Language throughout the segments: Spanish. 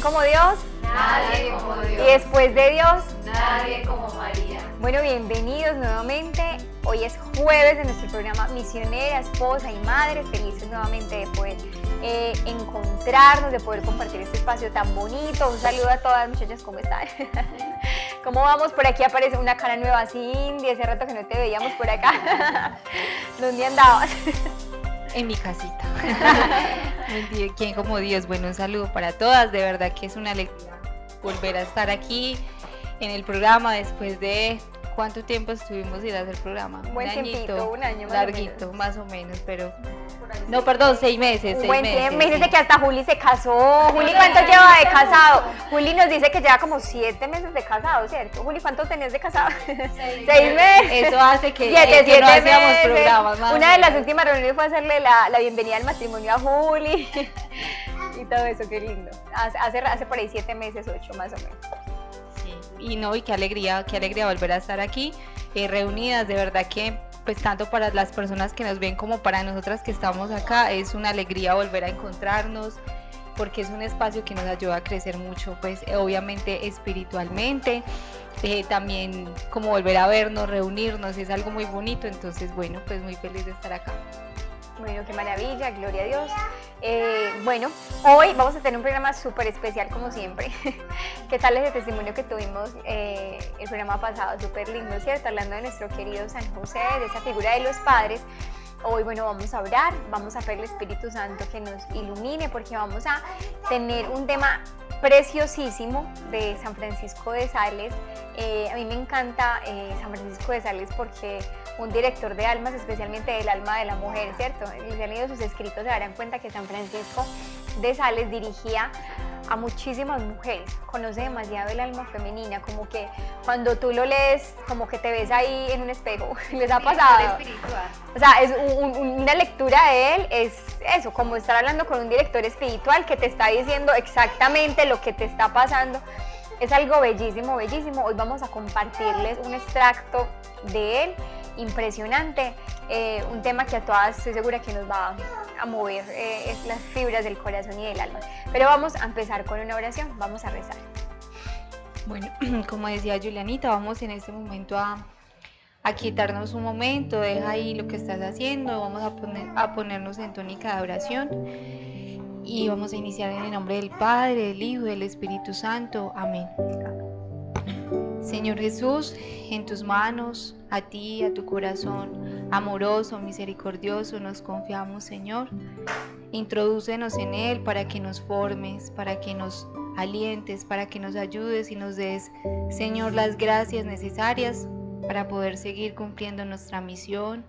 como Dios, nadie como Dios. Y después de Dios, nadie como María. Bueno, bienvenidos nuevamente. Hoy es jueves de nuestro programa Misionera, Esposa y Madre. Felices nuevamente de poder encontrarnos, de poder compartir este espacio tan bonito. Un saludo a todas, muchachas, ¿cómo están? ¿Cómo vamos? Por aquí aparece una cara nueva, Cindy. Hace rato que no te veíamos por acá. ¿Dónde andabas? En mi casita. ¿Quién como Dios? Bueno, un saludo para todas. De verdad que es una alegría volver a estar aquí en el programa después de ¿cuánto tiempo estuvimos sin hacer programa? Un buen tiempito, un año más larguito, o menos. Más o menos, pero no, perdón, 6 meses. Un 6 buen meses. tiempo. Me dice que hasta Juli se casó. Juli, ¿cuánto lleva de casado? Juli nos dice que lleva como 7 meses de casado, ¿cierto? Juli, ¿cuánto tenés de casado? 6 meses. Eso hace que, 7 que no hacíamos meses. programas. Más Una de las últimas reuniones fue hacerle la bienvenida al matrimonio a Juli. Y todo eso, qué lindo. Hace por ahí 7 meses, 8 más o menos. Sí, y qué alegría volver a estar aquí, reunidas. De verdad que pues tanto para las personas que nos ven como para nosotras que estamos acá es una alegría volver a encontrarnos, porque es un espacio que nos ayuda a crecer mucho, pues obviamente espiritualmente, también como volver a vernos, reunirnos, es algo muy bonito. Entonces bueno, pues muy feliz de estar acá. Bueno, qué maravilla, gloria a Dios. Bueno, hoy vamos a tener un programa súper especial como siempre. ¿Qué tal ese testimonio que tuvimos el programa pasado? Súper lindo, ¿cierto? Hablando de nuestro querido San José, de esa figura de los padres. Hoy, bueno, vamos a orar, vamos a pedirle al Espíritu Santo que nos ilumine, porque vamos a tener un tema preciosísimo de San Francisco de Sales. A mí me encanta San Francisco de Sales porque un director de almas, especialmente del alma de la mujer, ¿cierto? Si han leído sus escritos se darán cuenta que San Francisco de Sales dirigía a muchísimas mujeres, conoce demasiado el alma femenina, como que cuando tú lo lees, como que te ves ahí en un espejo, les ha pasado. O sea, es una lectura de él, es eso, como estar hablando con un director espiritual que te está diciendo exactamente lo que te está pasando. Es algo bellísimo, bellísimo. Hoy vamos a compartirles un extracto de él, impresionante, un tema que a todas estoy segura que nos va a mover es las fibras del corazón y del alma. Pero vamos a empezar con una oración, vamos a rezar. Bueno, como decía Julianita, vamos en este momento a quitarnos un momento, deja ahí lo que estás haciendo, vamos a ponernos en tónica de oración y vamos a iniciar en el nombre del Padre, del Hijo y del Espíritu Santo. Amén. Señor Jesús, en tus manos, a ti, a tu corazón amoroso, misericordioso, nos confiamos, Señor. Introdúcenos en él para que nos formes, para que nos alientes, para que nos ayudes y nos des, Señor, las gracias necesarias para poder seguir cumpliendo nuestra misión,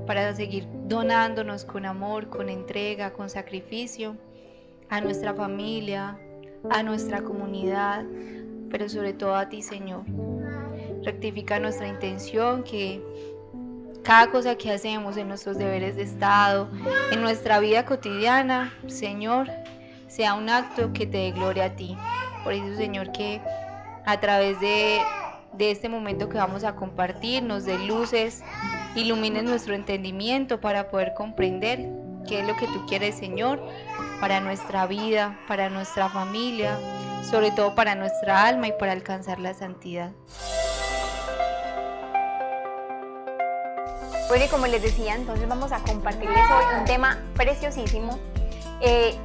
para seguir donándonos con amor, con entrega, con sacrificio a nuestra familia, a nuestra comunidad, pero sobre todo a ti, Señor. Rectifica nuestra intención, que cada cosa que hacemos en nuestros deberes de Estado, en nuestra vida cotidiana, Señor, sea un acto que te dé gloria a ti. Por eso, Señor, que a través de este momento que vamos a compartir, nos dé luces, ilumines nuestro entendimiento para poder comprender qué es lo que tú quieres, Señor, para nuestra vida, para nuestra familia, sobre todo para nuestra alma y para alcanzar la santidad. Bueno, y como les decía, entonces vamos a compartirles hoy un tema preciosísimo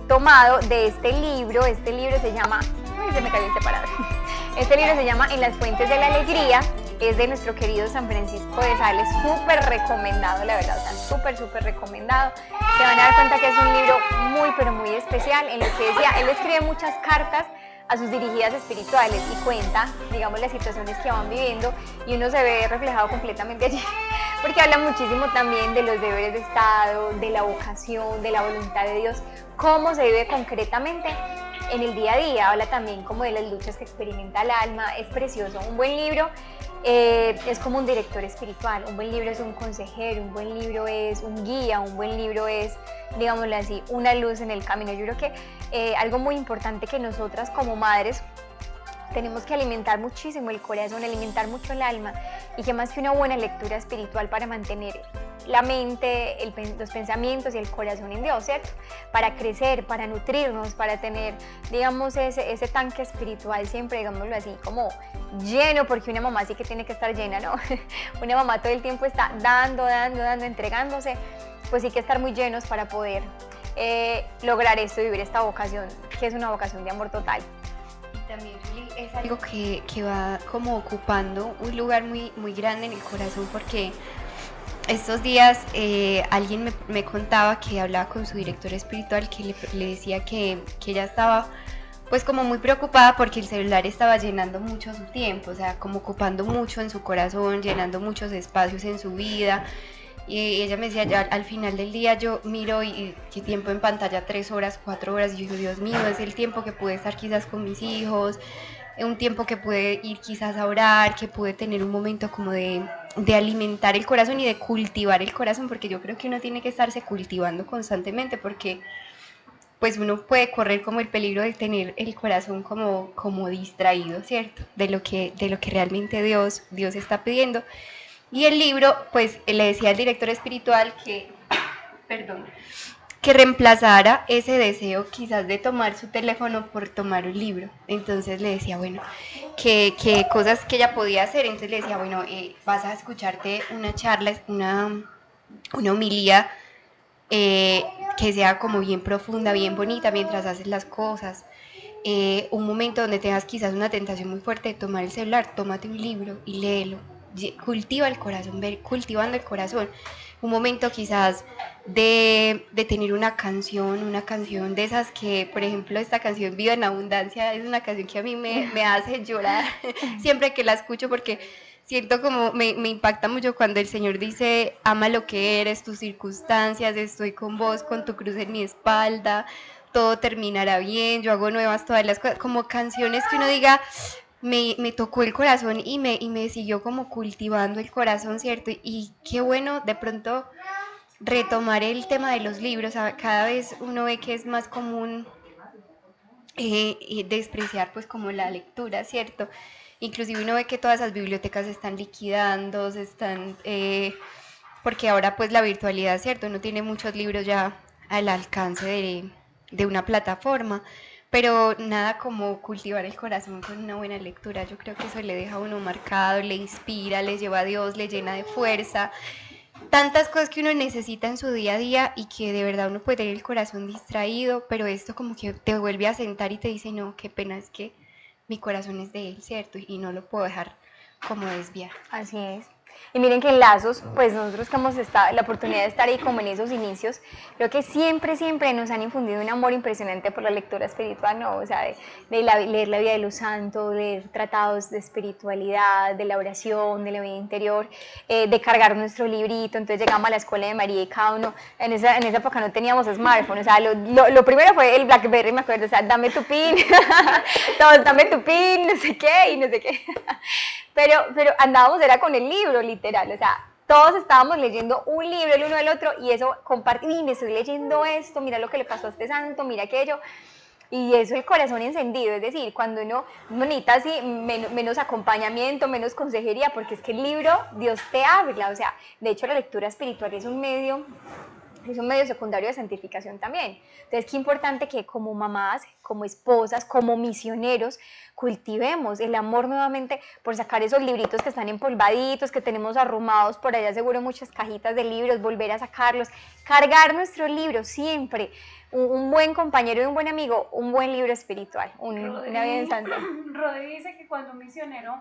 tomado de este libro. Este libro se llama, se me cayó el separador. Este libro se llama En las fuentes de la alegría, es de nuestro querido San Francisco de Sales, súper recomendado, la verdad, o sea, súper recomendado. Se van a dar cuenta que es un libro muy, pero muy especial, en lo que decía, él escribe muchas cartas a sus dirigidas espirituales y cuenta, digamos, las situaciones que van viviendo y uno se ve reflejado completamente allí, porque habla muchísimo también de los deberes de Estado, de la vocación, de la voluntad de Dios, cómo se vive concretamente en el día a día. Habla también como de las luchas que experimenta el alma. Es precioso, un buen libro es como un director espiritual, un buen libro es un consejero, un buen libro es un guía, un buen libro es, digámoslo así, una luz en el camino. Yo creo que algo muy importante que nosotras como madres tenemos que alimentar muchísimo el corazón, alimentar mucho el alma, y que más que una buena lectura espiritual para mantener la mente, los pensamientos y el corazón en Dios, ¿cierto? Para crecer, para nutrirnos, para tener, digamos, ese tanque espiritual siempre, digámoslo así, como lleno, porque una mamá sí que tiene que estar llena, ¿no? Una mamá todo el tiempo está dando, entregándose, pues sí que estar muy llenos para poder lograr esto, vivir esta vocación, que es una vocación de amor total. También, Julie, es algo que va como ocupando un lugar muy, muy grande en el corazón, porque estos días alguien me contaba que hablaba con su director espiritual, que le decía que ella estaba pues como muy preocupada porque el celular estaba llenando mucho su tiempo, o sea, como ocupando mucho en su corazón, llenando muchos espacios en su vida. Y ella me decía, ya al final del día yo miro y tiempo en pantalla 3 horas, 4 horas, y yo digo, Dios mío, es el tiempo que pude estar quizás con mis hijos, un tiempo que pude ir quizás a orar, que pude tener un momento como de alimentar el corazón y de cultivar el corazón, porque yo creo que uno tiene que estarse cultivando constantemente, porque pues uno puede correr como el peligro de tener el corazón como distraído, ¿cierto? De lo que realmente Dios está pidiendo. Y el libro, pues le decía al director espiritual que reemplazara ese deseo quizás de tomar su teléfono por tomar un libro. Entonces le decía, bueno, que cosas que ella podía hacer. Entonces le decía, bueno, vas a escucharte una charla, una homilía que sea como bien profunda, bien bonita mientras haces las cosas. Un momento donde tengas quizás una tentación muy fuerte de tomar el celular, tómate un libro y léelo. Cultiva el corazón, ver cultivando el corazón. Un momento quizás de tener una canción de esas que, por ejemplo, esta canción Viva en Abundancia es una canción que a mí me hace llorar siempre que la escucho, porque siento como me impacta mucho cuando el Señor dice, ama lo que eres, tus circunstancias, estoy con vos, con tu cruz en mi espalda, todo terminará bien, yo hago nuevas todas las cosas, como canciones que uno diga, me tocó el corazón y me siguió como cultivando el corazón, ¿cierto? Y qué bueno de pronto retomar el tema de los libros. Cada vez uno ve que es más común despreciar pues como la lectura, ¿cierto? Inclusive uno ve que todas esas bibliotecas se están liquidando, porque ahora pues la virtualidad, ¿cierto? Uno tiene muchos libros ya al alcance de una plataforma, pero nada como cultivar el corazón con una buena lectura. Yo creo que eso le deja a uno marcado, le inspira, le lleva a Dios, le llena de fuerza. Tantas cosas que uno necesita en su día a día y que de verdad uno puede tener el corazón distraído, pero esto como que te vuelve a sentar y te dice, no, qué pena, es que mi corazón es de Él, ¿cierto? Y no lo puedo dejar como desviar. Así es. Y miren que en Lazos, pues nosotros que hemos estado, la oportunidad de estar ahí como en esos inicios, creo que siempre nos han infundido un amor impresionante por la lectura espiritual, ¿no? O sea, leer la vida de los santos, leer tratados de espiritualidad, de la oración, de la vida interior, de cargar nuestro librito. Entonces llegamos a la escuela de María y cada uno, en esa época no teníamos smartphone, o sea, lo primero fue el BlackBerry, me acuerdo, o sea, dame tu pin, todos, dame tu pin, no sé qué, y no sé qué. Pero andábamos era con el libro, literal, o sea, todos estábamos leyendo un libro el uno del otro y eso compartir, me estoy leyendo esto, mira lo que le pasó a este santo, mira aquello, y eso el corazón encendido, es decir, cuando uno necesita así menos acompañamiento, menos consejería, porque es que el libro Dios te habla, o sea, de hecho la lectura espiritual es un medio secundario de santificación también. Entonces, qué importante que como mamás, como esposas, como misioneros, cultivemos el amor nuevamente por sacar esos libritos que están empolvaditos, que tenemos arrumados por allá, seguro muchas cajitas de libros, volver a sacarlos, cargar nuestro libro siempre. Un buen compañero y un buen amigo, un buen libro espiritual, una vida en santa. Rodi dice que cuando un misionero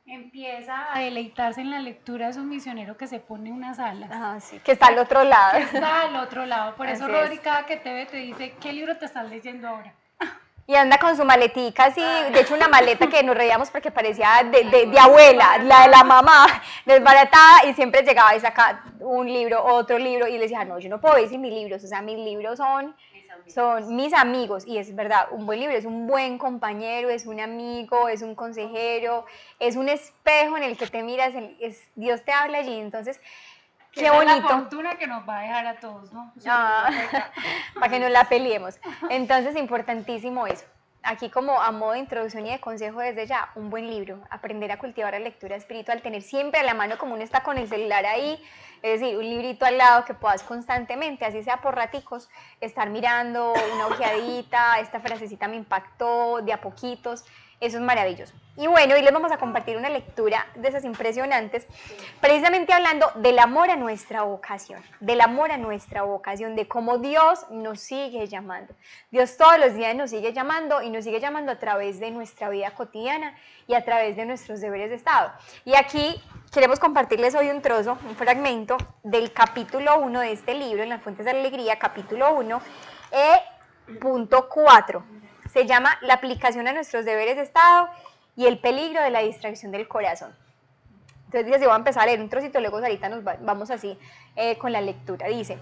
empieza a deleitarse en la lectura, es un misionero que se pone unas alas. Ah, sí, que está al otro lado. Que está al otro lado. Por eso Así Rodri es. cada que te ve te dice, ¿qué libro te estás leyendo ahora? Y anda con su maletica así, de hecho una maleta que nos reíamos porque parecía de abuela, la de la mamá, desbaratada, y siempre llegaba y sacaba un libro, otro libro, y le decía, no, yo no puedo decir mis libros, o sea, mis libros son mis amigos, y es verdad, un buen libro es un buen compañero, es un amigo, es un consejero, es un espejo en el que te miras, Dios te habla allí, entonces, qué bonito. Es la fortuna que nos va a dejar a todos, ¿no? Para que nos la peleemos. Entonces, importantísimo eso. aquí como a modo de introducción y de consejo desde ya, un buen libro, aprender a cultivar la lectura espiritual, tener siempre a la mano como uno está con el celular ahí, es decir, un librito al lado que puedas constantemente, así sea por raticos, estar mirando una ojeadita, esta frasecita me impactó, de a poquitos, eso es maravilloso. Y bueno, hoy les vamos a compartir una lectura de esas impresionantes, precisamente hablando del amor a nuestra vocación, del amor a nuestra vocación, de cómo Dios nos sigue llamando. Dios todos los días nos sigue llamando y nos sigue llamando a través de nuestra vida cotidiana y a través de nuestros deberes de Estado. Y aquí queremos compartirles hoy un trozo, un fragmento del capítulo 1 de este libro, En las fuentes de la alegría, capítulo 1, punto 4. Se llama La aplicación a nuestros deberes de Estado y el peligro de la distracción del corazón. Entonces dice, voy a empezar a leer un trocito, luego ahorita nos vamos así con la lectura. Dice,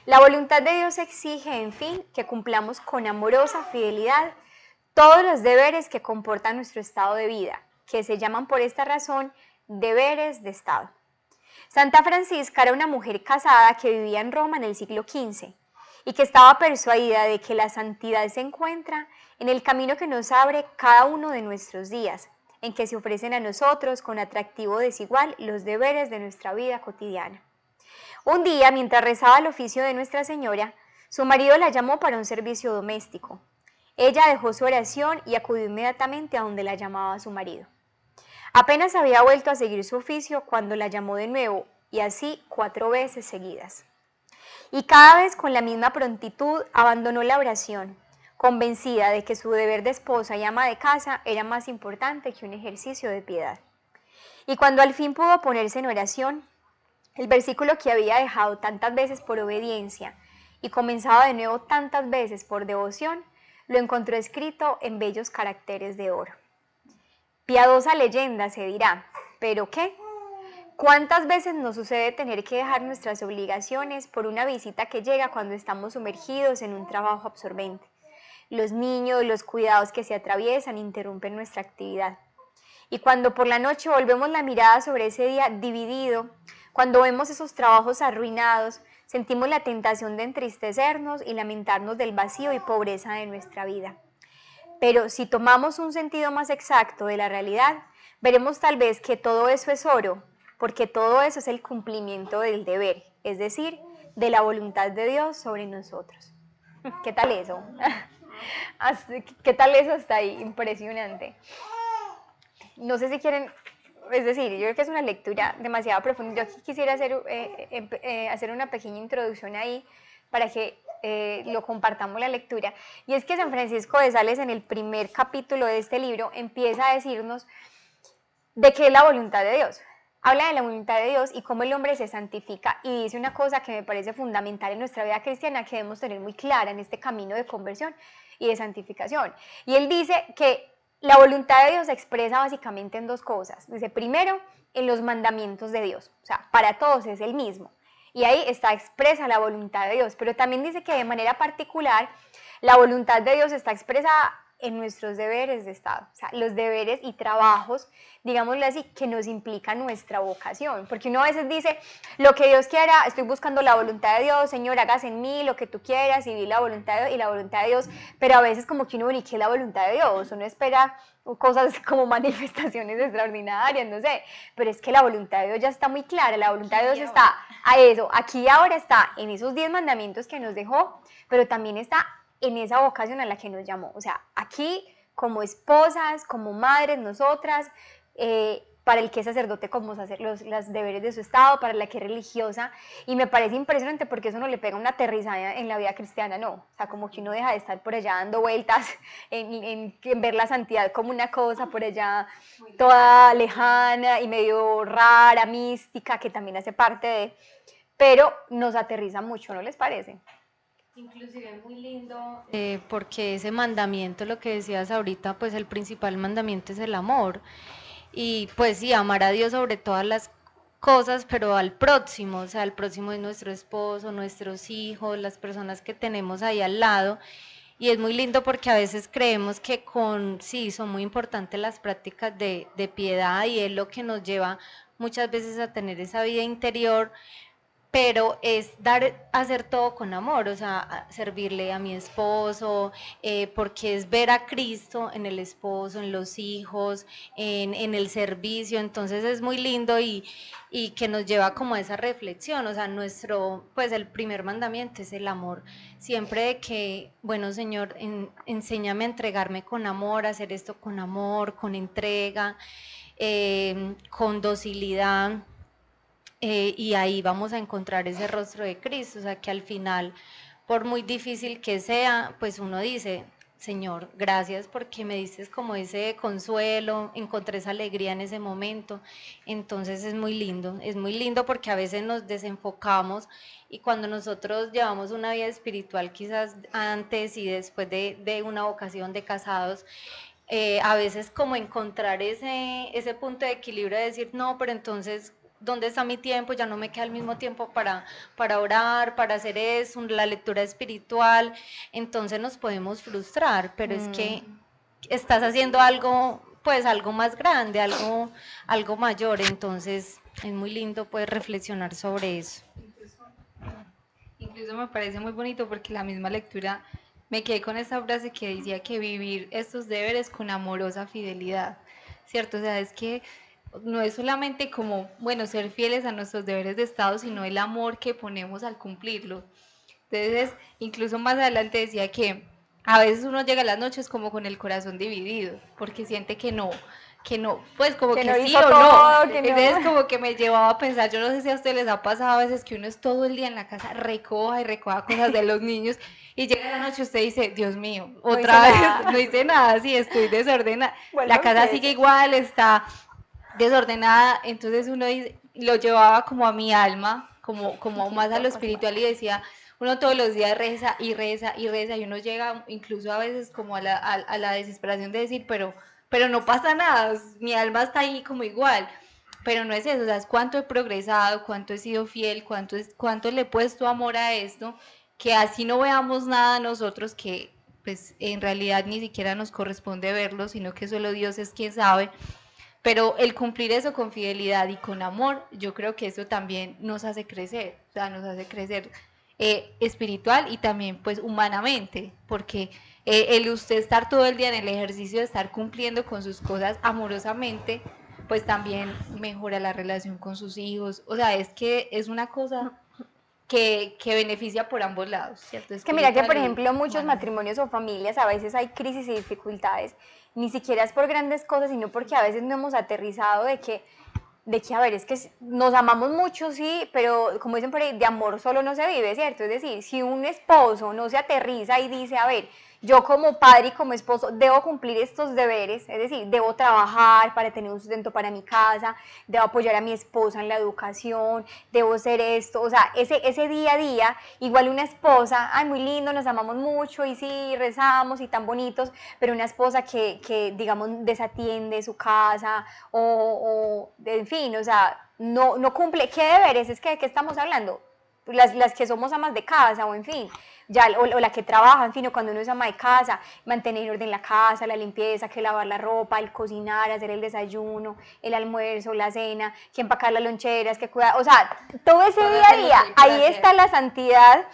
la voluntad de Dios exige, en fin, que cumplamos con amorosa fidelidad todos los deberes que comportan nuestro estado de vida, que se llaman por esta razón deberes de Estado. Santa Francisca era una mujer casada que vivía en Roma en el siglo XV y que estaba persuadida de que la santidad se encuentra en el camino que nos abre cada uno de nuestros días, en que se ofrecen a nosotros con atractivo desigual los deberes de nuestra vida cotidiana. Un día, mientras rezaba el oficio de Nuestra Señora, su marido la llamó para un servicio doméstico. Ella dejó su oración y acudió inmediatamente a donde la llamaba su marido. Apenas había vuelto a seguir su oficio cuando la llamó de nuevo, y así 4 veces seguidas. Y cada vez con la misma prontitud abandonó la oración, convencida de que su deber de esposa y ama de casa era más importante que un ejercicio de piedad. Y cuando al fin pudo ponerse en oración, el versículo que había dejado tantas veces por obediencia y comenzaba de nuevo tantas veces por devoción, lo encontró escrito en bellos caracteres de oro. Piadosa leyenda se dirá, ¿pero qué? ¿Cuántas veces nos sucede tener que dejar nuestras obligaciones por una visita que llega cuando estamos sumergidos en un trabajo absorbente? Los niños, los cuidados que se atraviesan interrumpen nuestra actividad. Y cuando por la noche volvemos la mirada sobre ese día dividido, cuando vemos esos trabajos arruinados, sentimos la tentación de entristecernos y lamentarnos del vacío y pobreza de nuestra vida. Pero si tomamos un sentido más exacto de la realidad, veremos tal vez que todo eso es oro, porque todo eso es el cumplimiento del deber, es decir, de la voluntad de Dios sobre nosotros. ¿Qué tal eso? ¿Qué tal eso hasta ahí? Impresionante. No sé si quieren, es decir, yo creo que es una lectura demasiado profunda. Yo quisiera hacer una pequeña introducción ahí para que lo compartamos la lectura. Y es que San Francisco de Sales en el primer capítulo de este libro empieza a decirnos de qué es la voluntad de Dios. Habla de la voluntad de Dios y cómo el hombre se santifica y dice una cosa que me parece fundamental en nuestra vida cristiana que debemos tener muy clara en este camino de conversión y de santificación. Y él dice que la voluntad de Dios se expresa básicamente en 2 cosas. Dice, primero, en los mandamientos de Dios, o sea, para todos es el mismo. Y ahí está expresa la voluntad de Dios, pero también dice que de manera particular la voluntad de Dios está expresada en nuestros deberes de Estado, o sea, los deberes y trabajos, digámoslo así, que nos implica nuestra vocación, porque uno a veces dice, lo que Dios quiera, estoy buscando la voluntad de Dios, Señor, hagas en mí lo que tú quieras, y vi la voluntad de Dios y la voluntad de Dios, pero a veces como que uno ni qué es la voluntad de Dios, uno espera cosas como manifestaciones extraordinarias, no sé, pero es que la voluntad de Dios ya está muy clara, la voluntad de Dios está a eso, aquí y ahora está en esos 10 mandamientos que nos dejó, pero también está en esa vocación a la que nos llamó, o sea, aquí como esposas, como madres, nosotras, para el que es sacerdote, como los deberes de su estado, para la que es religiosa, y me parece impresionante porque eso no le pega una aterrizada en la vida cristiana, no, o sea, como que uno deja de estar por allá dando vueltas en ver la santidad como una cosa por allá toda lejana y medio rara, mística, que también hace parte de, pero nos aterriza mucho, ¿no les parece? Inclusive es muy lindo porque ese mandamiento, lo que decías ahorita, pues el principal mandamiento es el amor. Y pues sí, amar a Dios sobre todas las cosas, pero al próximo, o sea, el próximo es nuestro esposo, nuestros hijos, las personas que tenemos ahí al lado. Y es muy lindo porque a veces creemos que sí, son muy importantes las prácticas de piedad y es lo que nos lleva muchas veces a tener esa vida interior, pero es hacer todo con amor, o sea, servirle a mi esposo, porque es ver a Cristo en el esposo, en los hijos, en el servicio, entonces es muy lindo y que nos lleva como a esa reflexión, o sea, pues el primer mandamiento es el amor, siempre de que, bueno Señor, enséñame a entregarme con amor, a hacer esto con amor, con entrega, con docilidad, y ahí vamos a encontrar ese rostro de Cristo, o sea que al final, por muy difícil que sea, pues uno dice, Señor, gracias porque me diste como ese consuelo, encontré esa alegría en ese momento, entonces es muy lindo porque a veces nos desenfocamos y cuando nosotros llevamos una vida espiritual quizás antes y después de una vocación de casados, a veces como encontrar ese punto de equilibrio de decir, no, pero entonces, ¿dónde está mi tiempo? Ya no me queda el mismo tiempo para orar, para hacer eso, la lectura espiritual, entonces nos podemos frustrar, pero es que estás haciendo algo, pues algo más grande, algo mayor, entonces es muy lindo pues reflexionar sobre eso. Incluso me parece muy bonito porque la misma lectura me quedé con esa frase que decía que vivir estos deberes con amorosa fidelidad, ¿cierto? O sea, es que no es solamente como, bueno, ser fieles a nuestros deberes de Estado, sino el amor que ponemos al cumplirlo. Entonces, incluso más adelante decía que a veces uno llega a las noches como con el corazón dividido, porque siente que no, pues como Que que no sí hizo o no. todo, que Entonces no. como que me llevaba a pensar, yo no sé si a ustedes les ha pasado a veces que uno es todo el día en la casa, recoja y recoja cosas de los niños, y llega la noche y usted dice, Dios mío, No hice otra vez, nada. no hice nada, sí, estoy desordenada, Vuelvo la a casa sigue empezar. igual, está desordenada, entonces uno lo llevaba como a mi alma, como Sí, más a todo lo pasa. espiritual y decía, uno todos los días reza y reza y reza y uno llega incluso a veces como a la desesperación de decir, pero no pasa nada, mi alma está ahí como igual, pero no es eso, o sea, es cuánto he progresado, cuánto he sido fiel, cuánto le he puesto amor a esto, que así no veamos nada nosotros que pues en realidad ni siquiera nos corresponde verlo, sino que solo Dios es quien sabe, pero el cumplir eso con fidelidad y con amor, yo creo que eso también nos hace crecer, o sea, nos hace crecer espiritual y también pues humanamente, porque el usted estar todo el día en el ejercicio de estar cumpliendo con sus cosas amorosamente, pues también mejora la relación con sus hijos, o sea, es que es una cosa que beneficia por ambos lados, ¿cierto? Es que mira que, por Espiritual y ejemplo, muchos humanamente. matrimonios o familias a veces hay crisis y dificultades, ni siquiera es por grandes cosas, sino porque a veces no hemos aterrizado a ver, es que nos amamos mucho, sí, pero como dicen por ahí, de amor solo no se vive, ¿cierto? Es decir, si un esposo no se aterriza y dice, a ver, yo como padre y como esposo debo cumplir estos deberes, es decir, debo trabajar para tener un sustento para mi casa, debo apoyar a mi esposa en la educación, debo hacer esto, o sea, ese día a día, igual una esposa, ay, muy lindo, nos amamos mucho y sí, rezamos y tan bonitos, pero una esposa que digamos, desatiende su casa en fin, o sea, no cumple, ¿qué deberes? Es que ¿de qué estamos hablando? Las que somos amas de casa o en fin, ya, o la que trabaja, en fin, o cuando uno es ama de casa, mantener en orden la casa, la limpieza, que lavar la ropa, el cocinar, hacer el desayuno, el almuerzo, la cena, que empacar las loncheras, que cuidar, o sea, todo ese día a día, ahí está la santidad.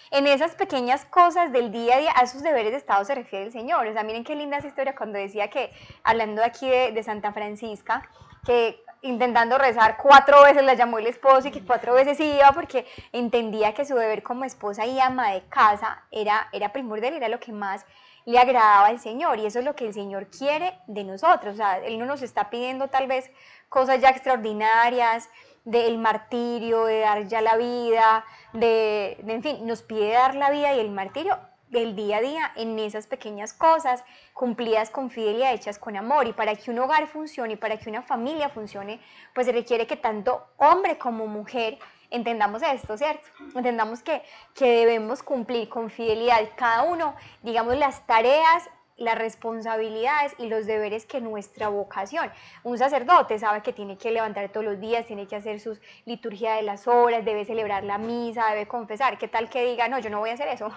En esas pequeñas cosas del día a día, a esos deberes de Estado se refiere el Señor. O sea, miren qué linda esa historia cuando decía que, hablando aquí de Santa Francisca, que intentando rezar 4 veces la llamó el esposo y que 4 veces iba porque entendía que su deber como esposa y ama de casa era primordial, era lo que más le agradaba al Señor, y eso es lo que el Señor quiere de nosotros. O sea, Él no nos está pidiendo tal vez cosas ya extraordinarias, del martirio, de dar ya la vida, en fin, nos pide dar la vida y el martirio del día a día en esas pequeñas cosas, cumplidas con fidelidad, hechas con amor. Y para que un hogar funcione y para que una familia funcione, pues se requiere que tanto hombre como mujer entendamos esto, ¿cierto? Entendamos que debemos cumplir con fidelidad cada uno, digamos, las tareas, las responsabilidades y los deberes que nuestra vocación. Un sacerdote sabe que tiene que levantar todos los días, tiene que hacer sus liturgia de las horas, debe celebrar la misa, debe confesar. ¿Qué tal que diga, no, yo no voy a hacer eso?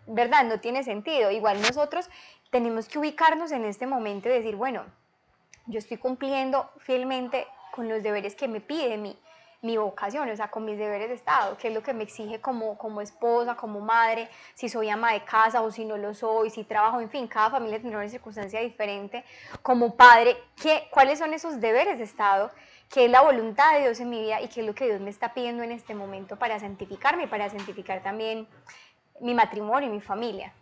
¿Verdad? No tiene sentido. Igual nosotros tenemos que ubicarnos en este momento y decir, bueno, yo estoy cumpliendo fielmente con los deberes que me pide mi vocación, o sea, con mis deberes de Estado, qué es lo que me exige como esposa, como madre, si soy ama de casa o si no lo soy, si trabajo, en fin, cada familia tendrá una circunstancia diferente. Como padre, ¿cuáles son esos deberes de Estado? ¿Qué es la voluntad de Dios en mi vida y qué es lo que Dios me está pidiendo en este momento para santificarme y para santificar también mi matrimonio y mi familia?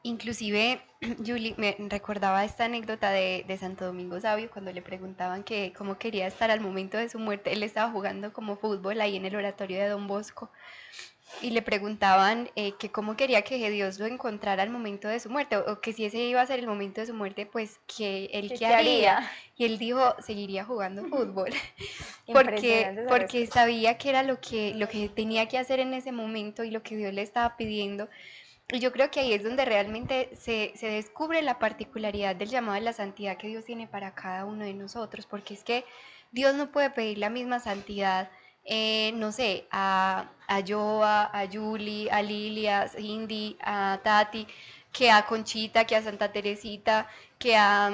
Inclusive, Julie, me recordaba esta anécdota de Santo Domingo Sabio cuando le preguntaban que cómo quería estar al momento de su muerte. Él estaba jugando como fútbol ahí en el oratorio de Don Bosco y le preguntaban que cómo quería que Dios lo encontrara al momento de su muerte o que si ese iba a ser el momento de su muerte, pues que él qué haría. Y él dijo, seguiría jugando fútbol, porque sabía que era lo que tenía que hacer en ese momento y lo que Dios le estaba pidiendo. Y yo creo que ahí es donde realmente se descubre la particularidad del llamado de la santidad que Dios tiene para cada uno de nosotros, porque es que Dios no puede pedir la misma santidad, no sé, a Joa, a Julie, a Lilia, a Cindy, a Tati, que a Conchita, que a Santa Teresita, que a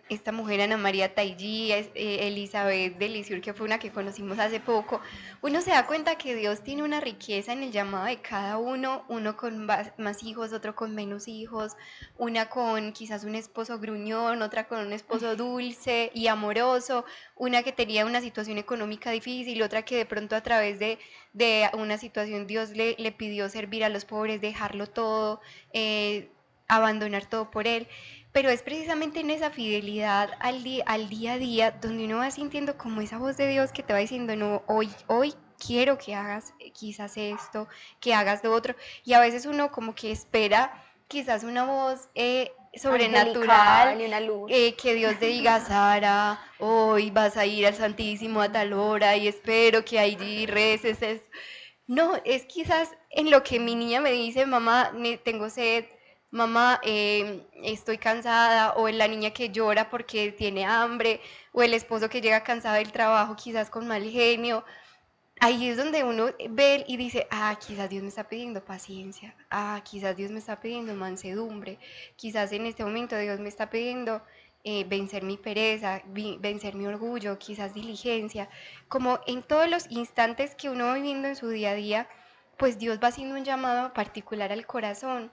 esta mujer Ana María Taillí, Elizabeth de Lisieux, que fue una que conocimos hace poco. Uno se da cuenta que Dios tiene una riqueza en el llamado de cada uno, uno con más hijos, otro con menos hijos, una con quizás un esposo gruñón, otra con un esposo dulce y amoroso, una que tenía una situación económica difícil, otra que de pronto a través de una situación Dios le pidió servir a los pobres, dejarlo todo, abandonar todo por él. Pero es precisamente en esa fidelidad al día a día donde uno va sintiendo como esa voz de Dios que te va diciendo, no, hoy quiero que hagas quizás esto, que hagas lo otro, y a veces uno como que espera quizás una voz sobrenatural, una luz. Que Dios te diga, Sara, hoy vas a ir al Santísimo a tal hora y espero que allí reces eso. No, es quizás en lo que mi niña me dice, mamá, tengo sed, mamá, estoy cansada, o en la niña que llora porque tiene hambre, o el esposo que llega cansado del trabajo quizás con mal genio. Ahí es donde uno ve y dice, quizás Dios me está pidiendo paciencia, quizás Dios me está pidiendo mansedumbre, quizás en este momento Dios me está pidiendo vencer mi pereza, vencer mi orgullo, quizás diligencia. Como en todos los instantes que uno va viviendo en su día a día, pues Dios va haciendo un llamado particular al corazón.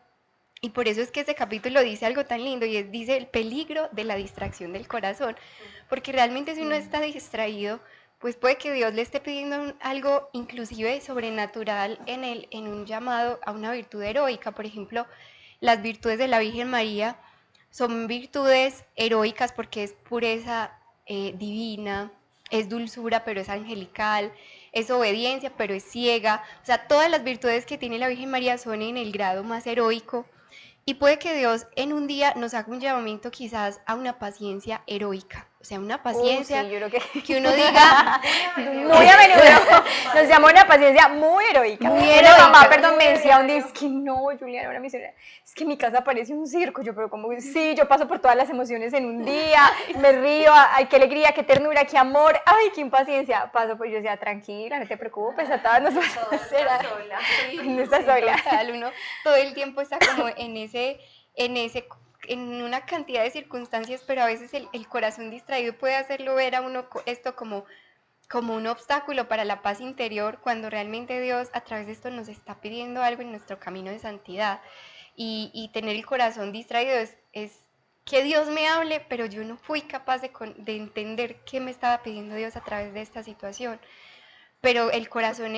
Y por eso es que este capítulo dice algo tan lindo y dice el peligro de la distracción del corazón, porque realmente si uno está distraído, pues puede que Dios le esté pidiendo algo inclusive sobrenatural en un llamado a una virtud heroica. Por ejemplo, las virtudes de la Virgen María son virtudes heroicas porque es pureza divina, es dulzura pero es angelical, es obediencia pero es ciega. O sea, todas las virtudes que tiene la Virgen María son en el grado más heroico. Y puede que Dios en un día nos haga un llamamiento quizás a una paciencia heroica, o sea, una paciencia Sí, yo creo que uno diga, muy a menudo nos llama una paciencia muy heroica. Muy Una heroica. mamá, perdón, me decía un día, es que no, Juliana, una misionera, es que mi casa parece un circo. Yo, pero como, sí, yo paso por todas las emociones en un día, me río, ay, qué alegría, qué ternura, qué amor, ay, qué impaciencia. Paso por, yo decía, tranquila, no te preocupes, a todas nos va a hacer. No estás sola. Total, uno todo el tiempo está como en una cantidad de circunstancias, pero a veces el corazón distraído puede hacerlo ver a uno esto como un obstáculo para la paz interior, cuando realmente Dios a través de esto nos está pidiendo algo en nuestro camino de santidad. Y tener el corazón distraído es que Dios me hable, pero yo no fui capaz de entender qué me estaba pidiendo Dios a través de esta situación. Pero el corazón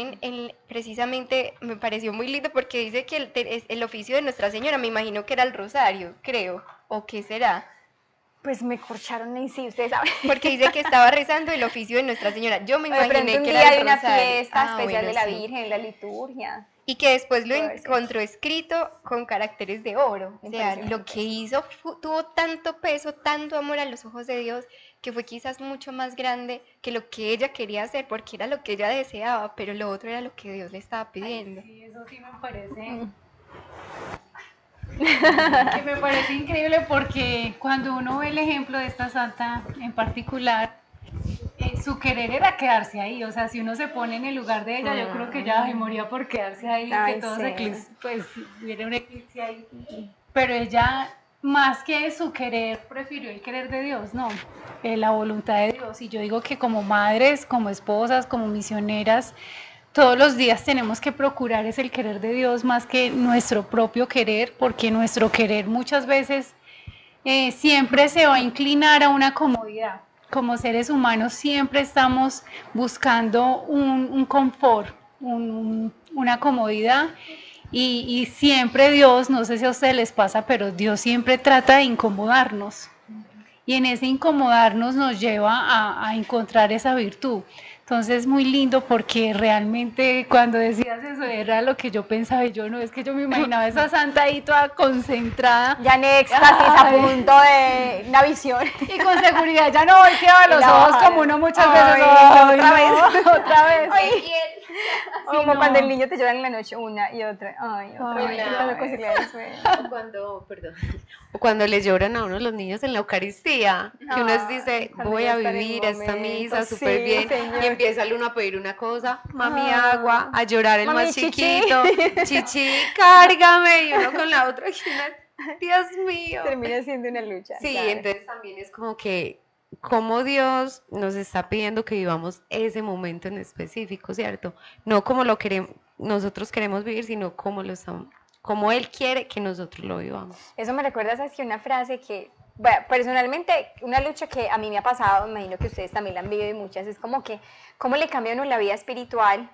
precisamente me pareció muy lindo porque dice que el oficio de Nuestra Señora, me imagino que era el rosario, creo, o qué será. Pues me corcharon en sí, ustedes saben. Porque dice que estaba rezando el oficio de Nuestra Señora. Yo me imaginé que era era el una rosario. fiesta especial Bueno, de la sí. Virgen, la liturgia. Y que después lo Puede ser. encontró escrito con caracteres de oro. O sea, Impresionante. lo que hizo tuvo tanto peso, tanto amor a los ojos de Dios, que fue quizás mucho más grande que lo que ella quería hacer, porque era lo que ella deseaba, pero lo otro era lo que Dios le estaba pidiendo. Sí, eso sí me parece. Que me parece increíble porque cuando uno ve el ejemplo de esta santa en particular, su querer era quedarse ahí. O sea, si uno se pone en el lugar de ella, yo creo que ella moría por quedarse ahí, Ay, que todo sí. se eclipse, pues hubiera un eclipse ahí. Pero ella más que su querer, prefirió el querer de Dios, no, la voluntad de Dios. Y yo digo que como madres, como esposas, como misioneras, todos los días tenemos que procurar es el querer de Dios más que nuestro propio querer, porque nuestro querer muchas veces siempre se va a inclinar a una comodidad. Como seres humanos siempre estamos buscando un confort, una comodidad. Y siempre Dios, no sé si a ustedes les pasa, pero Dios siempre trata de incomodarnos. Y en ese incomodarnos nos lleva a encontrar esa virtud. Entonces, muy lindo porque realmente cuando decías eso era lo que yo pensaba. Y yo no, es que yo me imaginaba esa santa ahí toda concentrada. Ya en éxtasis, a punto de una visión. Y con seguridad ya no volteaba los ojos como uno muchas veces. Ay, otra vez. Otra vez. Ay, Sí, como no. cuando el niño te llora en la noche una y otra. Ay, otra Ay, vez. no. Tratando de conciliar el sueño. O cuando les lloran a uno los niños en la Eucaristía, que uno les dice, cuando voy ya a está en el vivir esta momento, misa sí, súper bien, señor. y empieza el uno a pedir una cosa, mami Ah. agua, a llorar el Mami, más chichi. chiquito, chichi, cárgame, y uno con la otra, y uno, Dios mío. Termina siendo una lucha. Sí, claro. entonces también es como que, como Dios nos está pidiendo que vivamos ese momento en específico, ¿cierto? No como lo queremos, nosotros queremos vivir, sino como lo estamos, como Él quiere que nosotros lo vivamos. Eso me recuerda a una frase que, bueno, personalmente, una lucha que a mí me ha pasado, me imagino que ustedes también la han vivido y muchas, es como que, cómo le cambia a uno la vida espiritual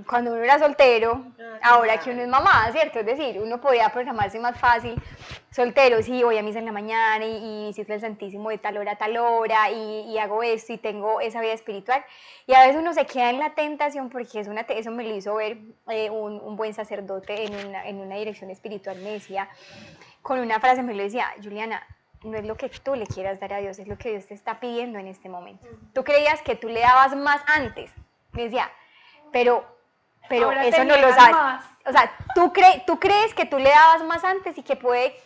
cuando uno era soltero, ahora que uno es mamá, ¿cierto? Es decir, uno podía programarse más fácil, soltero, sí, voy a misa en la mañana y visito el Santísimo de tal hora a tal hora y hago esto y tengo esa vida espiritual. Y a veces uno se queda en la tentación porque eso me lo hizo ver un buen sacerdote en una dirección espiritual, me decía, con una frase me lo decía, Juliana, no es lo que tú le quieras dar a Dios, es lo que Dios te está pidiendo en este momento. Tú creías que tú le dabas más antes, me decía, pero Ahora eso te no lo niegan sabes. más. O sea, tú crees que tú le dabas más antes y que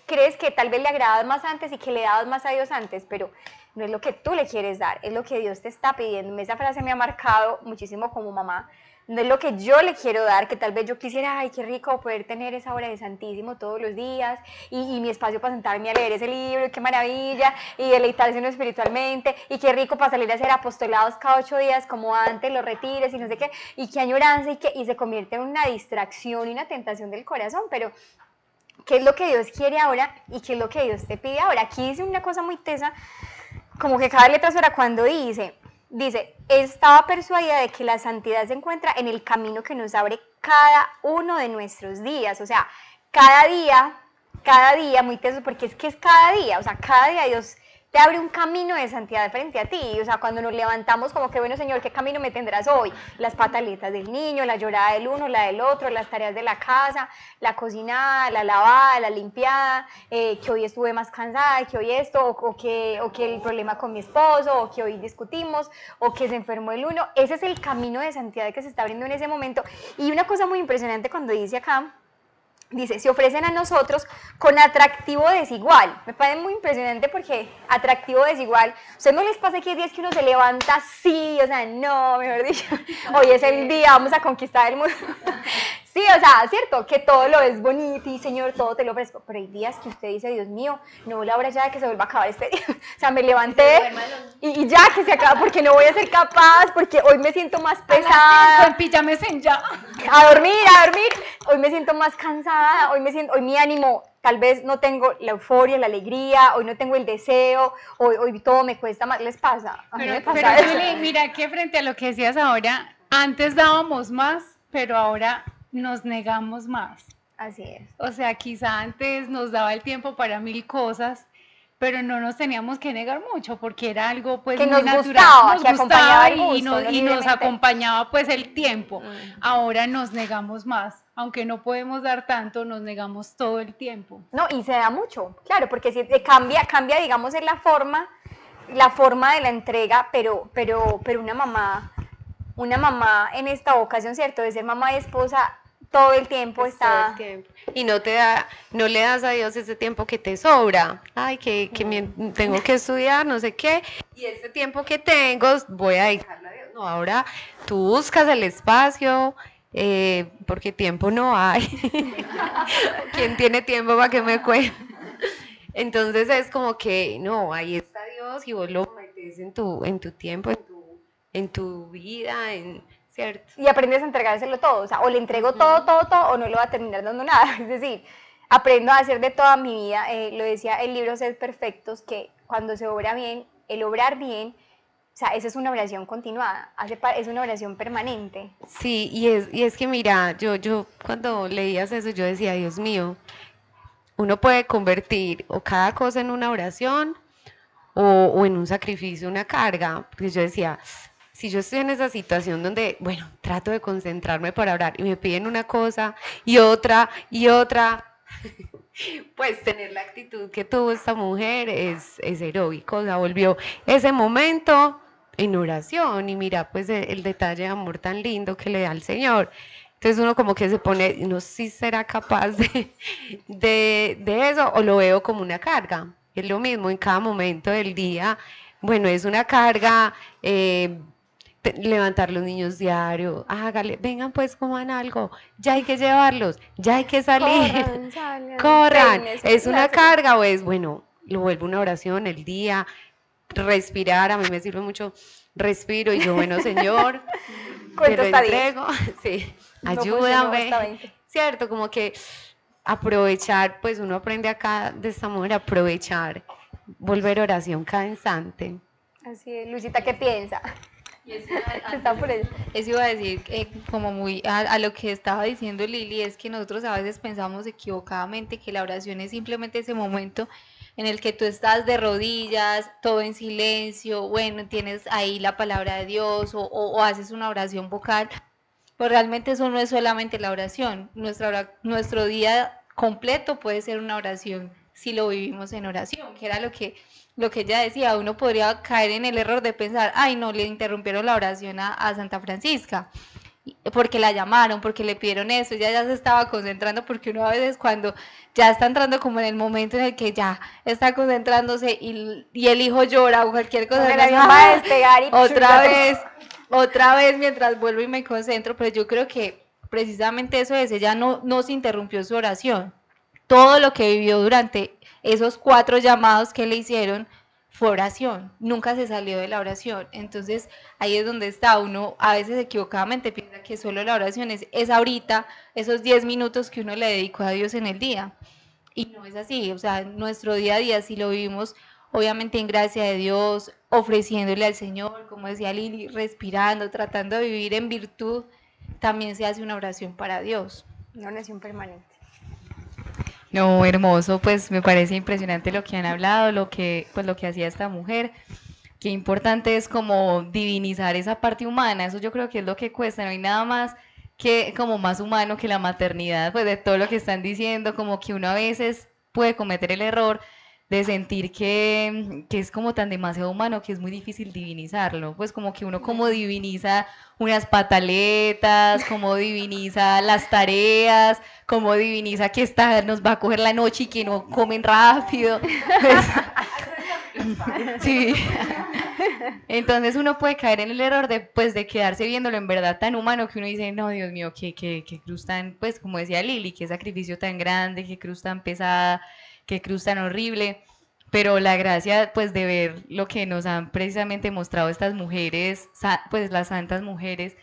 crees que tal vez le agradabas más antes y que le dabas más a Dios antes, pero no es lo que tú le quieres dar, es lo que Dios te está pidiendo. Esa frase me ha marcado muchísimo como mamá. No es lo que yo le quiero dar, que tal vez yo quisiera, ay, qué rico poder tener esa hora de Santísimo todos los días y mi espacio para sentarme a leer ese libro, qué maravilla, y deleitarse uno espiritualmente, y qué rico para salir a hacer apostolados cada 8 días como antes, los retires y no sé qué, y qué añoranza, y se convierte en una distracción y una tentación del corazón, pero ¿qué es lo que Dios quiere ahora y qué es lo que Dios te pide ahora? Aquí dice una cosa muy tesa, como que cada letra suena cuando dice, estaba persuadida de que la santidad se encuentra en el camino que nos abre cada uno de nuestros días, o sea, cada día, muy teso, porque es que es cada día, o sea, cada día Dios te abre un camino de santidad frente a ti, o sea, cuando nos levantamos como que, bueno, Señor, ¿qué camino me tendrás hoy? Las pataletas del niño, la llorada del uno, la del otro, las tareas de la casa, la cocinada, la lavada, la limpiada, que hoy estuve más cansada, que hoy esto, o que el problema con mi esposo, o que hoy discutimos, o que se enfermó el uno. Ese es el camino de santidad que se está abriendo en ese momento. Y una cosa muy impresionante cuando dice acá, dice, se ofrecen a nosotros con atractivo desigual. Me parece muy impresionante porque atractivo desigual, ¿a ustedes no les pasa que hay días que uno se levanta así, o sea, no, mejor dicho, hoy es el día, vamos a conquistar el mundo? Sí, o sea, cierto, que todo lo es bonito y Señor, todo te lo ofrezco, pero hay días que usted dice, Dios mío, no la hora ya de que se vuelva a acabar este día, o sea, me levanté y ya que se acaba, porque no voy a ser capaz, porque hoy me siento más pesada. Con pijamas en ya. A dormir, hoy me siento más cansada, hoy mi ánimo, tal vez no tengo la euforia, la alegría, hoy no tengo el deseo, hoy todo me cuesta más, ¿les pasa? A mí me pasa Pero eso. Juli, mira que frente a lo que decías ahora, antes dábamos más, pero ahora nos negamos más. Así es. O sea, quizá antes nos daba el tiempo para 1000 cosas, pero no nos teníamos que negar mucho porque era algo pues Que muy nos natural, gustaba, nos que acompañaba el gusto, y ¿no? nos Libremente. acompañaba pues el tiempo. Ahora nos negamos más, aunque no podemos dar tanto, nos negamos todo el tiempo. No, y se da mucho, claro, porque si cambia, digamos, en la forma de la entrega, pero una mamá en esta ocasión, ¿cierto? De ser mamá y esposa, todo el tiempo Pues está... todo el tiempo. Y no le das a Dios ese tiempo que te sobra. Ay, que tengo que estudiar, no sé qué. Y ese tiempo que tengo voy a dedicarlo a Dios. No, ahora tú buscas el espacio, porque tiempo no hay. ¿Quién tiene tiempo para que me cuente? Entonces es como que, no, ahí está Dios y vos lo metes en tu tiempo, en tu vida, ¿cierto? Y aprendes a entregárselo todo, o sea, o le entrego todo, todo, todo, o no le va a terminar dando nada. Es decir, aprendo a hacer de toda mi vida, lo decía el libro Ser Perfectos, que cuando se obra bien, el obrar bien, o sea, esa es una oración continuada, es una oración permanente. Sí, y es que mira, yo cuando leías eso, yo decía, Dios mío, uno puede convertir o cada cosa en una oración o en un sacrificio, una carga, porque yo decía, si yo estoy en esa situación donde, bueno, trato de concentrarme para orar y me piden una cosa y otra, pues tener la actitud que tuvo esta mujer es heroico, o sea, volvió ese momento en oración y mira pues el detalle de amor tan lindo que le da al Señor. Entonces uno como que se pone, no sé si será capaz de eso o lo veo como una carga. Es lo mismo en cada momento del día. Bueno, es una carga, levantar los niños diario, hágale, vengan pues coman algo, ya hay que llevarlos, ya hay que salir, Corran, salgan, corran. peínense, ¿Es una clase. carga o es, bueno, lo vuelvo una oración el día, respirar, a mí me sirve mucho, respiro y yo, bueno, Señor, te Cuento lo hasta 10. entrego, sí, No funcionó ayúdame, hasta 20. cierto, como que aprovechar, pues uno aprende acá de esta manera, aprovechar, volver oración cada instante. Así es, Luisita, ¿qué piensa? Está por eso. Eso iba a decir, como muy a lo que estaba diciendo Lili, es que nosotros a veces pensamos equivocadamente que la oración es simplemente ese momento en el que tú estás de rodillas, todo en silencio, bueno, tienes ahí la palabra de Dios o haces una oración vocal, pero realmente eso no es solamente la oración. Nuestro día completo puede ser una oración si lo vivimos en oración, que era lo que ella decía. Uno podría caer en el error de pensar, ay no, le interrumpieron la oración a Santa Francisca, porque la llamaron, porque le pidieron eso, ella ya se estaba concentrando, porque uno a veces cuando ya está entrando como en el momento en el que ya está concentrándose y el hijo llora o cualquier cosa, Porque uno la dice, avión va a "Ah, despegar y otra vez mientras vuelvo y me concentro", pero yo creo que precisamente eso es, ella no se interrumpió su oración. Todo lo que vivió durante esos 4 llamados que le hicieron fue oración, nunca se salió de la oración. Entonces ahí es donde está, uno a veces equivocadamente piensa que solo la oración es ahorita, esos 10 minutos que uno le dedicó a Dios en el día. Y no es así, o sea, nuestro día a día si lo vivimos obviamente en gracia de Dios, ofreciéndole al Señor, como decía Lili, respirando, tratando de vivir en virtud, también se hace una oración para Dios. Una oración permanente. No, hermoso, pues me parece impresionante lo que han hablado, pues lo que hacía esta mujer. Qué importante es como divinizar esa parte humana, eso yo creo que es lo que cuesta, no hay nada más que como más humano que la maternidad, pues de todo lo que están diciendo, como que uno a veces puede cometer el error de sentir que es como tan demasiado humano que es muy difícil divinizarlo, pues como que uno como diviniza unas pataletas, como diviniza las tareas, como diviniza que esta nos va a coger la noche y que no comen rápido. Pues, sí. Entonces uno puede caer en el error de quedarse viéndolo en verdad tan humano que uno dice, no, Dios mío, qué cruz tan, pues como decía Lili, qué sacrificio tan grande, qué cruz tan pesada, qué cruz tan horrible. Pero la gracia pues de ver lo que nos han precisamente mostrado estas mujeres, pues las santas mujeres,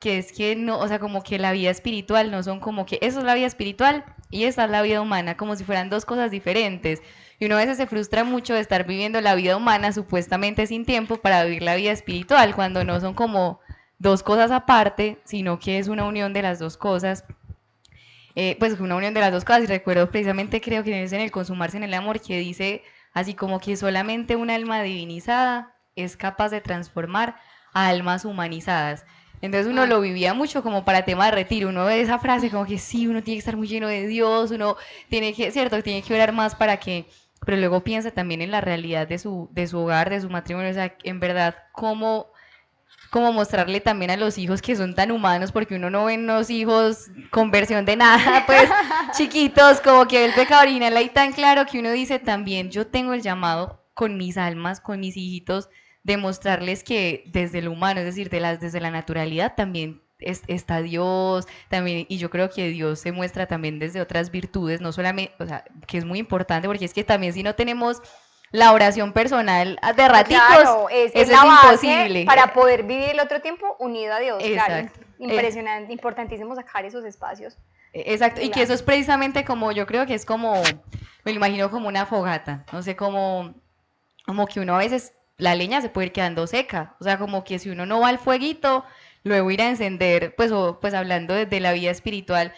que es que no, o sea, como que la vida espiritual no son como que eso es la vida espiritual y esa es la vida humana, como si fueran dos cosas diferentes. Y uno a veces se frustra mucho de estar viviendo la vida humana supuestamente sin tiempo para vivir la vida espiritual, cuando no son como dos cosas aparte, sino que es una unión de las dos cosas. Pues una unión de las dos cosas, y recuerdo precisamente, creo que es en el Consumarse en el Amor, que dice así como que solamente un alma divinizada es capaz de transformar a almas humanizadas. Entonces uno lo vivía mucho como para tema de retiro, uno ve esa frase como que sí, uno tiene que estar muy lleno de Dios, uno tiene que, cierto, tiene que orar más para que, pero luego piensa también en la realidad de su hogar, de su matrimonio, o sea, en verdad, cómo mostrarle también a los hijos que son tan humanos, porque uno no ve unos hijos con versión de nada, pues chiquitos, como que el pecado original ahí tan claro que uno dice también, yo tengo el llamado con mis almas, con mis hijitos, de mostrarles que desde lo humano, es decir, desde la naturalidad también está Dios también, y yo creo que Dios se muestra también desde otras virtudes, no solamente, o sea, que es muy importante, porque es que también si no tenemos la oración personal de raticos, Claro, es eso la es base imposible. para poder vivir el otro tiempo unido a Dios, claro. Exacto. Impresionante, importantísimo sacar esos espacios. Exacto, y que Claro. eso es precisamente como, yo creo que es como, me lo imagino como una fogata, no sé, como que uno a veces, la leña se puede ir quedando seca, o sea, como que si uno no va al fueguito, luego ir a encender, pues, pues hablando de la vida espiritual,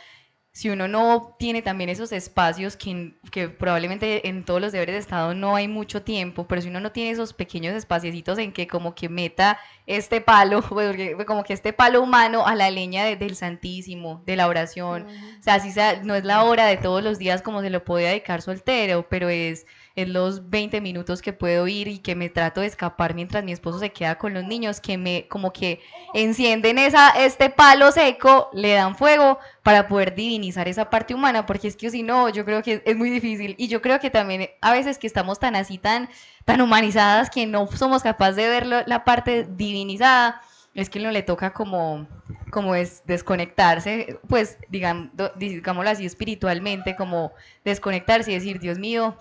si uno no tiene también esos espacios que probablemente en todos los deberes de Estado no hay mucho tiempo, pero si uno no tiene esos pequeños espaciecitos en que como que meta este palo, pues, como que este palo humano a la leña del Santísimo, de la oración, o sea, así sea, no es la hora de todos los días como se lo puede dedicar soltero, pero es los 20 minutos que puedo ir y que me trato de escapar mientras mi esposo se queda con los niños, que me como que encienden este palo seco, le dan fuego para poder divinizar esa parte humana, porque es que si no, yo creo que es muy difícil, y yo creo que también a veces que estamos tan así, tan humanizadas, que no somos capaces de ver la parte divinizada, es que no le toca como es desconectarse, pues digámoslo así espiritualmente, como desconectarse y decir, Dios mío,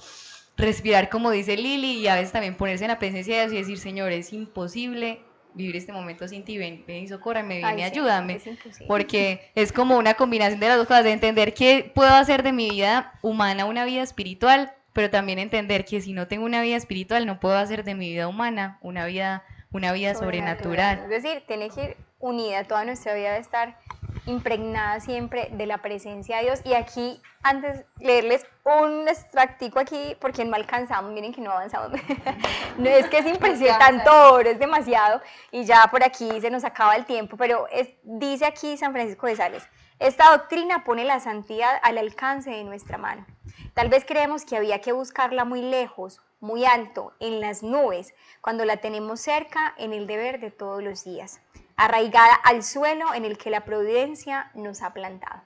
respirar como dice Lili, y a veces también ponerse en la presencia de Dios y decir, Señor, es imposible vivir este momento sin ti, ven y socórrame, ven y Ay, sí, ayúdame, es imposible. porque es como una combinación de las dos cosas, de entender que puedo hacer de mi vida humana una vida espiritual, pero también entender que si no tengo una vida espiritual no puedo hacer de mi vida humana una vida sobrenatural. Es decir, tiene que ir unida, toda nuestra vida debe estar impregnada siempre de la presencia de Dios. Y aquí, antes leerles un extractico aquí, porque no alcanzamos, miren que no avanzamos. No es que es impresionante, tanto oro, es demasiado, y ya por aquí se nos acaba el tiempo, pero dice aquí San Francisco de Sales, esta doctrina pone la santidad al alcance de nuestra mano. Tal vez creemos que había que buscarla muy lejos, muy alto, en las nubes, cuando la tenemos cerca en el deber de todos los días, arraigada al suelo en el que la providencia nos ha plantado.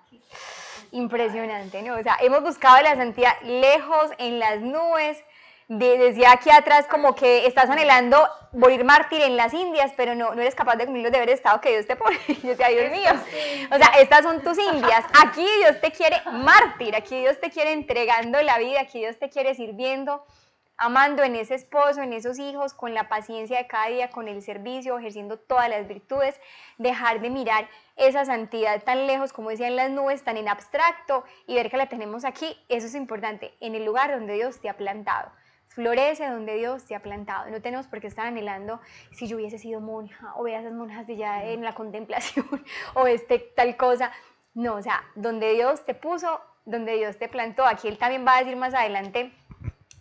Impresionante, ¿no? O sea, hemos buscado la santidad lejos, en las nubes. Decía aquí atrás como que estás anhelando morir mártir en las Indias, pero no eres capaz de cumplir los deberes de Estado que Dios te pone. Yo decía, Dios mío, o sea, estas son tus Indias. Aquí Dios te quiere mártir, aquí Dios te quiere entregando la vida, aquí Dios te quiere sirviendo, amando en ese esposo, en esos hijos, con la paciencia de cada día, con el servicio, ejerciendo todas las virtudes, dejar de mirar esa santidad tan lejos, como decía, en las nubes, tan en abstracto, y ver que la tenemos aquí. Eso es importante, en el lugar donde Dios te ha plantado. Florece donde Dios te ha plantado. No tenemos por qué estar anhelando, si yo hubiese sido monja, o vea esas monjas de allá en la contemplación, o tal cosa. No, o sea, donde Dios te puso, donde Dios te plantó. Aquí él también va a decir más adelante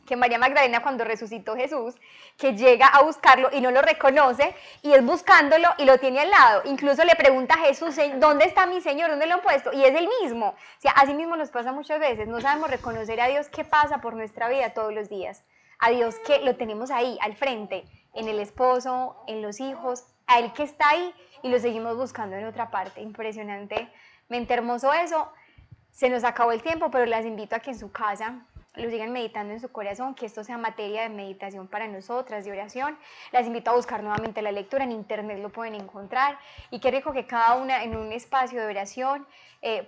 que María Magdalena, cuando resucitó Jesús, que llega a buscarlo y no lo reconoce, y es buscándolo y lo tiene al lado. Incluso le pregunta a Jesús, ¿dónde está mi Señor? ¿Dónde lo han puesto? Y es el mismo. O sea, así mismo nos pasa muchas veces. No sabemos reconocer a Dios que pasa por nuestra vida todos los días. A Dios que lo tenemos ahí, al frente, en el esposo, en los hijos, a Él que está ahí, y lo seguimos buscando en otra parte. Impresionantemente hermoso eso. Se nos acabó el tiempo, pero las invito a que en su casa lo sigan meditando en su corazón, que esto sea materia de meditación para nosotras, de oración. Las invito a buscar nuevamente la lectura, en internet lo pueden encontrar, y qué rico que cada una en un espacio de oración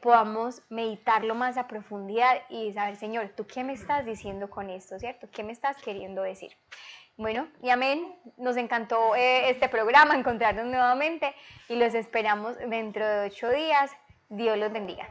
podamos meditarlo más a profundidad y saber, Señor, ¿tú qué me estás diciendo con esto, cierto? ¿Qué me estás queriendo decir? Bueno, y amén, nos encantó este programa, encontrarnos nuevamente, y los esperamos dentro de 8 días. Dios los bendiga.